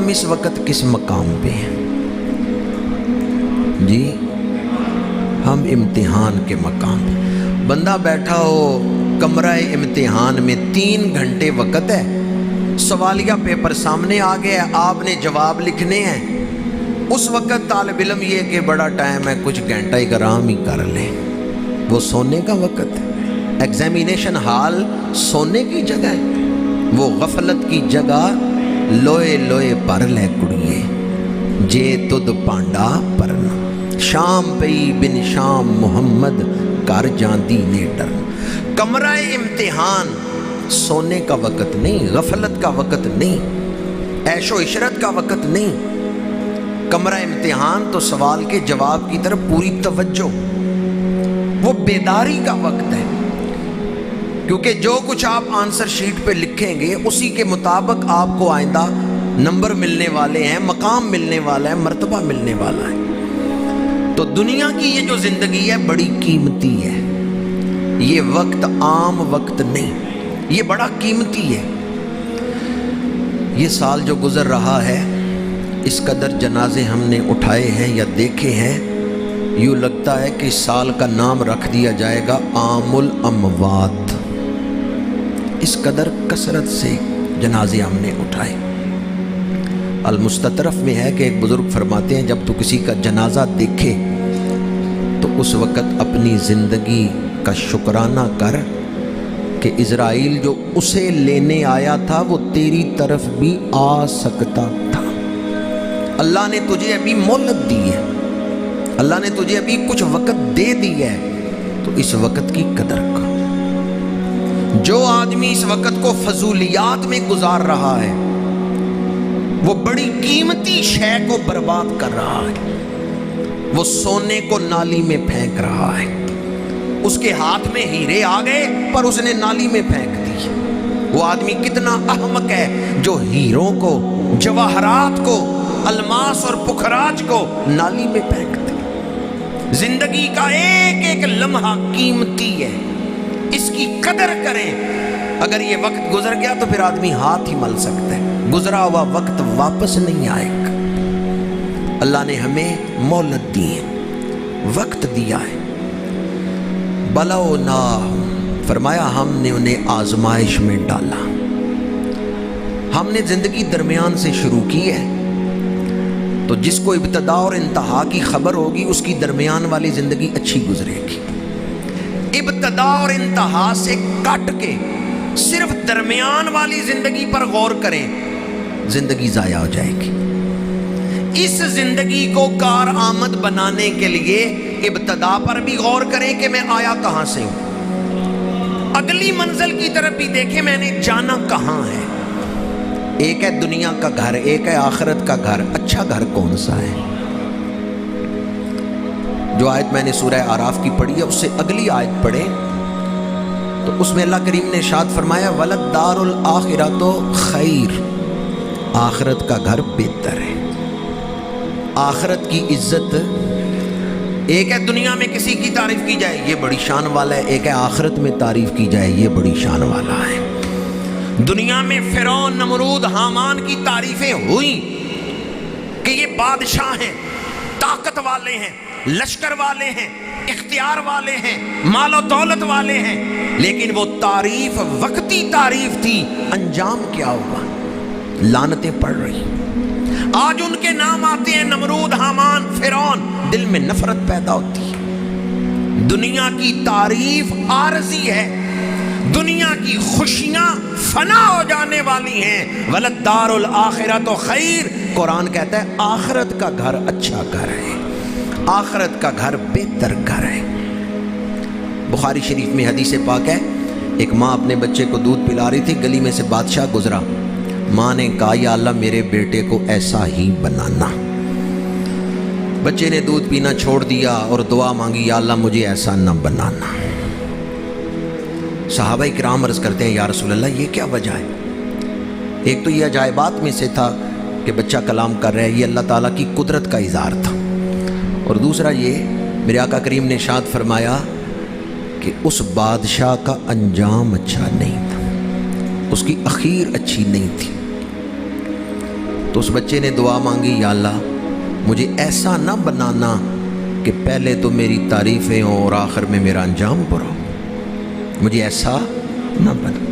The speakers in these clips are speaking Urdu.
ہم اس وقت کس مقام پہ ہیں؟ جی ہم امتحان کے مقام پہ۔ بندہ بیٹھا ہو کمرہ امتحان میں 3 گھنٹے وقت ہے، سوالیہ پیپر سامنے آ گیا ہے، آپ نے جواب لکھنے ہیں۔ اس وقت طالب علم یہ کہ بڑا ٹائم ہے، کچھ گھنٹہ اکرام ہی کر لیں، وہ سونے کا وقت ہے۔ ایگزامینیشن ہال سونے کی جگہ ہے، وہ غفلت کی جگہ لوئے لوئے پر لے کڑیے جے تد پانڈا پرنا، شام پئی بن شام محمد کر جاندی نے ڈر۔ کمرہ امتحان سونے کا وقت نہیں، غفلت کا وقت نہیں، عیش و عشرت کا وقت نہیں۔ کمرہ امتحان تو سوال کے جواب کی طرف پوری توجہ، وہ بیداری کا وقت ہے، کیونکہ جو کچھ آپ آنسر شیٹ پہ لکھیں گے اسی کے مطابق آپ کو آئندہ نمبر ملنے والے ہیں، مقام ملنے والا ہے، مرتبہ ملنے والا ہے۔ تو دنیا کی یہ جو زندگی ہے بڑی قیمتی ہے، یہ وقت عام وقت نہیں، یہ بڑا قیمتی ہے۔ یہ سال جو گزر رہا ہے، اس قدر جنازے ہم نے اٹھائے ہیں یا دیکھے ہیں، یوں لگتا ہے کہ اس سال کا نام رکھ دیا جائے گا عام الاموات۔ اس قدر کثرت سے جنازے ہم نے اٹھائے۔ المستطرف میں ہے کہ ایک بزرگ فرماتے ہیں، جب تو کسی کا جنازہ دیکھے تو اس وقت اپنی زندگی کا شکرانہ کر کہ اسرائیل جو اسے لینے آیا تھا وہ تیری طرف بھی آ سکتا تھا۔ اللہ نے تجھے ابھی مہلت دی ہے، اللہ نے تجھے ابھی کچھ وقت دے دی ہے، تو اس وقت کی قدر کر۔ جو آدمی اس وقت کو فضولیات میں گزار رہا ہے وہ بڑی قیمتی شے کو برباد کر رہا ہے، وہ سونے کو نالی میں پھینک رہا ہے۔ اس کے ہاتھ میں ہیرے آ گئے پر اس نے نالی میں پھینک دی۔ وہ آدمی کتنا احمق ہے جو ہیروں کو، جواہرات کو، الماس اور پکھراج کو نالی میں پھینک دے۔ زندگی کا ایک ایک لمحہ قیمتی ہے، اس کی قدر کریں۔ اگر یہ وقت گزر گیا تو پھر آدمی ہاتھ ہی مل سکتا ہے، گزرا ہوا وقت واپس نہیں آئے گا۔ اللہ نے ہمیں مہلت دی ہے، وقت دیا ہے۔ بلوناہم، فرمایا ہم نے انہیں آزمائش میں ڈالا۔ ہم نے زندگی درمیان سے شروع کی ہے، تو جس کو ابتدا اور انتہا کی خبر ہوگی اس کی درمیان والی زندگی اچھی گزرے گی۔ ابتدا اور انتہا سے کٹ کے صرف درمیان والی زندگی پر غور کریں، زندگی ضائع ہو جائے گی۔ اس زندگی کو کارآمد بنانے کے لیے ابتدا پر بھی غور کریں کہ میں آیا کہاں سے ہوں، اگلی منزل کی طرف بھی دیکھیں میں نے جانا کہاں ہے۔ ایک ہے دنیا کا گھر، ایک ہے آخرت کا گھر۔ اچھا گھر کون سا ہے؟ جو آیت میں نے سورہ اعراف کی پڑھی ہے اس سے اگلی آیت پڑھیں تو اس میں اللہ کریم نے ارشاد فرمایا وَلَدَّارُ الْآخِرَةُ خَيْرٌ، آخرت کا گھر بہتر ہے۔ آخرت کی عزت، ایک ہے دنیا میں کسی کی تعریف کی جائے یہ بڑی شان والا ہے، ایک ہے آخرت میں تعریف کی جائے یہ بڑی شان والا ہے۔ دنیا میں فرعون، نمرود، حامان کی تعریفیں ہوئیں کہ یہ بادشاہ ہیں، طاقت والے ہیں، لشکر والے ہیں، اختیار والے ہیں، مال و دولت والے ہیں، لیکن وہ تعریف وقتی تعریف تھی، انجام کیا ہوا؟ لعنتیں پڑ رہی۔ آج ان کے نام آتے ہیں نمرود، حامان، فرعون، دل میں نفرت پیدا ہوتی ہے۔ دنیا کی تعریف عارضی ہے، دنیا کی خوشیاں فنا ہو جانے والی ہیں۔ وَلَدَّارُ الْآخِرَةُ خَيْرٌ، قرآن کہتا ہے آخرت کا گھر اچھا گھر ہے، آخرت کا گھر بہتر گھر ہے۔ بخاری شریف میں حدیث پاک ہے، ایک ماں اپنے بچے کو دودھ پلا رہی تھی، گلی میں سے بادشاہ گزرا، ماں نے کہا یا اللہ میرے بیٹے کو ایسا ہی بنانا۔ بچے نے دودھ پینا چھوڑ دیا اور دعا مانگی یا اللہ مجھے ایسا نہ بنانا۔ صحابہ کرام عرض کرتے ہیں یا رسول اللہ یہ کیا وجہ ہے؟ ایک تو یہ عجائبات میں سے تھا کہ بچہ کلام کر رہا ہے، یہ اللہ تعالیٰ کی قدرت کا اظہار تھا، اور دوسرا یہ میرے آقا کریم نے ارشاد فرمایا کہ اس بادشاہ کا انجام اچھا نہیں تھا، اس کی اخیر اچھی نہیں تھی۔ تو اس بچے نے دعا مانگی، یا اللہ مجھے ایسا نہ بنانا کہ پہلے تو میری تعریفیں ہوں اور آخر میں میرا انجام برا ہو، مجھے ایسا نہ بنا۔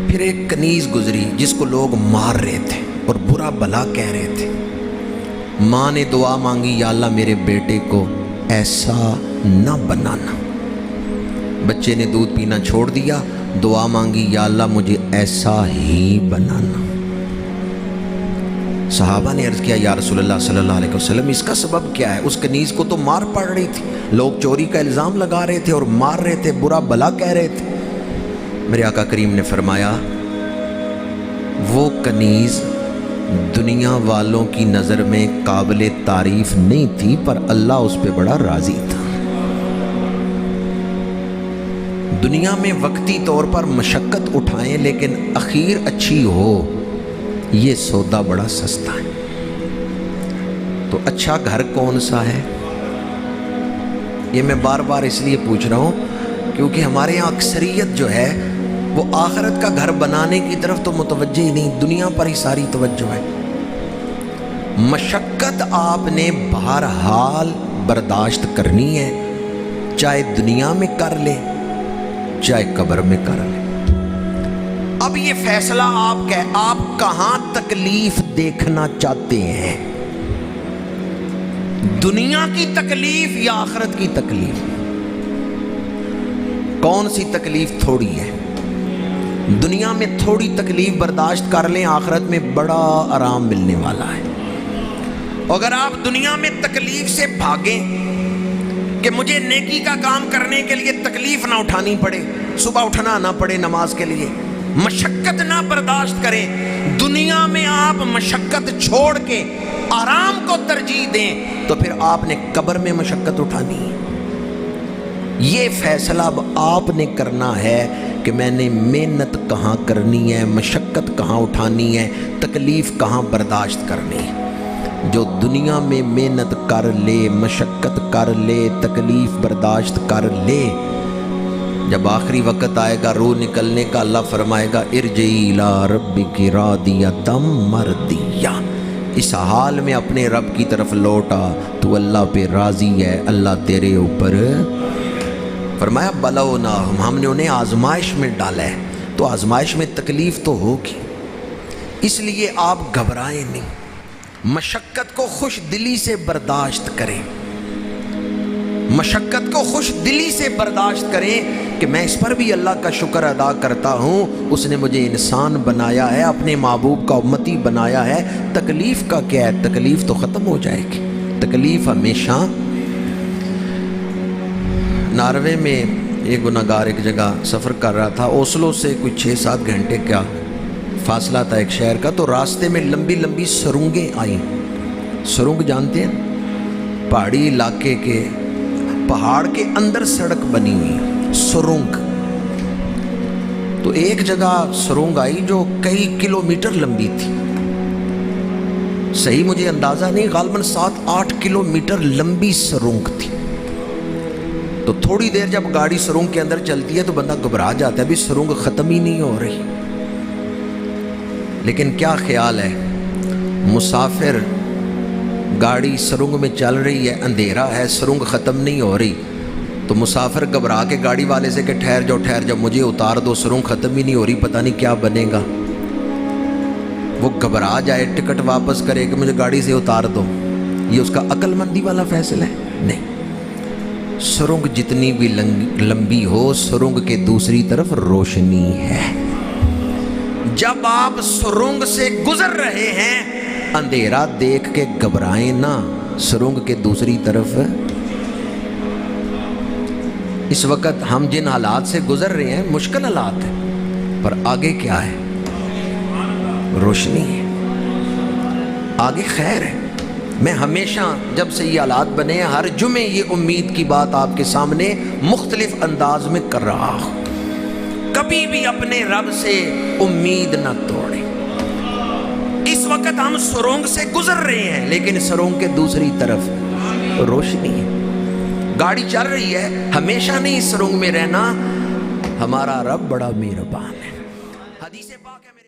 پھر ایک کنیز گزری جس کو لوگ مار رہے تھے اور برا بلا کہہ رہے تھے۔ ماں نے دعا مانگی، یا اللہ میرے بیٹے کو ایسا نہ بنانا۔ بچے نے دودھ پینا چھوڑ دیا، دعا مانگی، یا اللہ مجھے ایسا ہی بنانا۔ صحابہ نے عرض کیا، یا رسول اللہ صلی اللہ علیہ وسلم اس کا سبب کیا ہے؟ اس کنیز کو تو مار پڑ رہی تھی، لوگ چوری کا الزام لگا رہے تھے اور مار رہے تھے، برا بلا کہہ رہے تھے۔ میرے آقا کریم نے فرمایا، وہ کنیز دنیا والوں کی نظر میں قابل تعریف نہیں تھی، پر اللہ اس پہ بڑا راضی تھا۔ دنیا میں وقتی طور پر مشقت اٹھائیں لیکن اخیر اچھی ہو، یہ سودا بڑا سستا ہے۔ تو اچھا گھر کون سا ہے؟ یہ میں بار بار اس لیے پوچھ رہا ہوں کیونکہ ہمارے یہاں اکثریت جو ہے وہ آخرت کا گھر بنانے کی طرف تو متوجہ ہی نہیں، دنیا پر ہی ساری توجہ ہے۔ مشقت آپ نے بہرحال برداشت کرنی ہے، چاہے دنیا میں کر لے چاہے قبر میں کر لے۔ اب یہ فیصلہ آپ کہاں تکلیف دیکھنا چاہتے ہیں؟ دنیا کی تکلیف یا آخرت کی تکلیف؟ کون سی تکلیف تھوڑی ہے؟ دنیا میں تھوڑی تکلیف برداشت کر لیں، آخرت میں بڑا آرام ملنے والا ہے۔ اگر آپ دنیا میں تکلیف سے بھاگیں کہ مجھے نیکی کا کام کرنے کے لیے تکلیف نہ اٹھانی پڑے، صبح اٹھنا نہ پڑے نماز کے لیے، مشقت نہ برداشت کریں، دنیا میں آپ مشقت چھوڑ کے آرام کو ترجیح دیں، تو پھر آپ نے قبر میں مشقت اٹھانی ہے۔ یہ فیصلہ اب آپ نے کرنا ہے کہ میں نے محنت کہاں کرنی ہے، مشقت کہاں اٹھانی ہے، تکلیف کہاں برداشت کرنی ہے۔ جو دنیا میں محنت کر لے، مشقت کر لے، تکلیف برداشت کر لے، جب آخری وقت آئے گا روح نکلنے کا، اللہ فرمائے گا ارجعی الی ربک راضیۃ مرضیہ، اس حال میں اپنے رب کی طرف لوٹا تو اللہ پہ راضی ہے، اللہ تیرے اوپر۔ فرمایا بلوناہم، ہم نے انہیں آزمائش میں ڈالا ہے، تو آزمائش میں تکلیف تو ہوگی، اس لیے آپ گھبرائیں نہیں، مشقت کو خوش دلی سے برداشت کریں، مشقت کو خوش دلی سے برداشت کریں کہ میں اس پر بھی اللہ کا شکر ادا کرتا ہوں، اس نے مجھے انسان بنایا ہے، اپنے محبوب کا امتی بنایا ہے۔ تکلیف کا کیا ہے؟ تکلیف تو ختم ہو جائے گی، تکلیف ہمیشہ۔ ناروے میں ایک گناہگار ایک جگہ سفر کر رہا تھا، اوسلو سے کوئی 6-7 گھنٹے کا فاصلہ تھا ایک شہر کا، تو راستے میں لمبی لمبی سرنگیں آئیں۔ سرنگ جانتے ہیں؟ پہاڑی علاقے کے پہاڑ کے اندر سڑک بنی ہوئی سرنگ۔ تو ایک جگہ سرنگ آئی جو کئی کلومیٹر لمبی تھی، صحیح مجھے اندازہ نہیں، غالباً 7-8 کلومیٹر لمبی سرنگ تھی۔ تو تھوڑی دیر جب گاڑی سرنگ کے اندر چلتی ہے تو بندہ گھبرا جاتا ہے، ابھی سرنگ ختم ہی نہیں ہو رہی۔ لیکن کیا خیال ہے، مسافر، گاڑی سرنگ میں چل رہی ہے، اندھیرا ہے، سرنگ ختم نہیں ہو رہی، تو مسافر گھبرا کے گاڑی والے سے کہ ٹھہر جاؤ مجھے اتار دو، سرنگ ختم ہی نہیں ہو رہی، پتہ نہیں کیا بنے گا۔ وہ گھبرا جائے، ٹکٹ واپس کرے کہ مجھے گاڑی سے اتار دو، یہ اس کا عقل مندی والا فیصلہ ہے؟ نہیں۔ سرنگ جتنی بھی لمبی ہو، سرنگ کے دوسری طرف روشنی ہے۔ جب آپ سرنگ سے گزر رہے ہیں، اندھیرا دیکھ کے گھبرائیں نہ، سرنگ کے دوسری طرف۔ اس وقت ہم جن حالات سے گزر رہے ہیں مشکل حالات ہیں، پر آگے کیا ہے؟ روشنی ہے، آگے خیر ہے۔ میں ہمیشہ جب سے یہ حالات بنے ہیں، ہر جمعے یہ امید کی بات آپ کے سامنے مختلف انداز میں کر رہا ہوں، کبھی بھی اپنے رب سے امید نہ توڑیں۔ اس وقت ہم سرنگ سے گزر رہے ہیں، لیکن سرنگ کے دوسری طرف روشنی ہے، گاڑی چل رہی ہے، ہمیشہ نہیں سرنگ میں رہنا، ہمارا رب بڑا مہربان ہے۔ حدیث پاک ہے۔